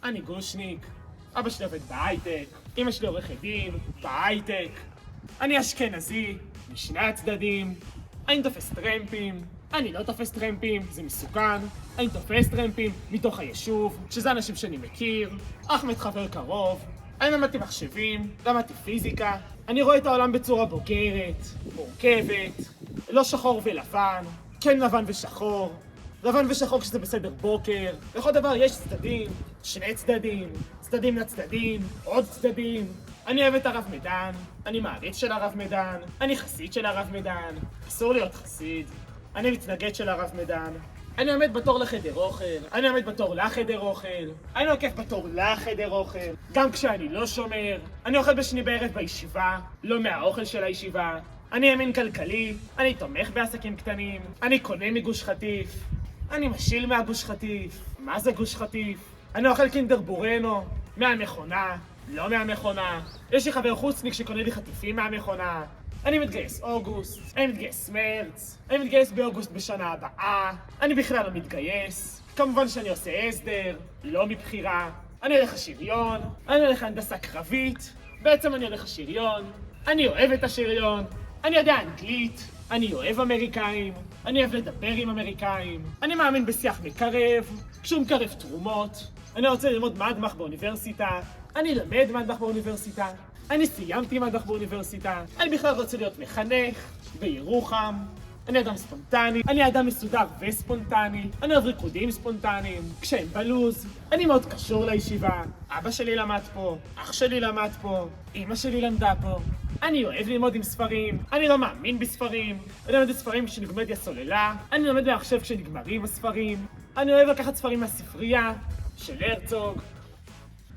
אני גושניק, אבא שלי עובד בהייטק, אמא שלי עורכת דין, בהייטק. אני אשכנזי, משני הצדדים. אני תופס טרמפים, אני לא תופס טרמפים, זה מסוכן. אני תופס טרמפים מתוך היישוב, שזה אנשים שאני מכיר. אחמד חבר קרוב. אני למדתי מחשבים, למדתי פיזיקה. אני רואה את העולם בצורה בוגרת, מורכבת, לא שחור ולבן, כן לבן ושחור. לבן ושחור כשזה בסדר בוקר. לכל דבר יש צדדים, שני צדדים, צדדים לצדדים, עוד צדדים. אני אוהב את הרב מדן, אני מעריץ של הרב מדן, אני חסיד של הרב מדן. אסור להיות חסיד. אני מתנגד של הרב מדן. אני עומד בתור לחדר אוכל, אני עומד בתור לחדר אוכל, אני עוקף בתור לחדר אוכל, גם כשאני לא שומר. אני אוכל בשני בערב בישיבה, לא מהאוכל של הישיבה. אני ימין כלכלי, אני תומך בעסקים קטנים, אני קונה מגוש חטיף, אני משיל מהגוש חטיף. מה זה גוש חטיף? אני אוכל קינדר בורנו, מהמכונה, לא מהמכונה. יש לי חבר חוצניק שקונה לי חטיפים מהמכונה. אני מתגייס אוגוסט, אני מתגייס מרץ, אני מתגייס באוגוסט בשנה הבאה. אני בכלל לא מתגייס. כמובן שאני עושה הסדר, לא מבחירה. אני הולך לשריון, אני הולך להנדסה קרבית. בעצם אני הולך לשריון, אני אוהב את השריון, אני יודע אנגלית, אני אוהב אמריקאים, אני אוהב לדבר עם אמריקאים, אני מאמין בשיח מקרב, כשהוא מקרב תרומות. אני רוצה ללמוד מדמח באוניברסיטה, אני למד מדמח באוניברסיטה, אני סיימתי מדמח באוניברסיטה, אני בכלל רוצה להיות מחנך בירוחם. אני אדם ספונטני, אני אדם מסודר וספונטני, אני אוהב ריקודים ספונטניים, כשהם בלוז. אני מאוד קשור לישיבה, אבא שלי למד פה, אח שלי למד פה, אמא שלי למדה פה. אני אוהב ללמוד עם ספרים, אני לא מאמין בספרים. אני לומד את ספרים כשנגמרת לי הסוללה, אני לומד במחשב כשנגמרים הספרים. אני אוהב לקחת ספרים מהספרייה של הרצוג.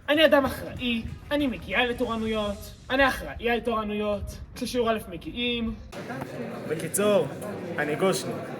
אני אדם אחראי, אני מגיע לתורנויות, אני אחראי על תורנויות, כששיעור א' מגיעים. בקיצור, אני גושניק.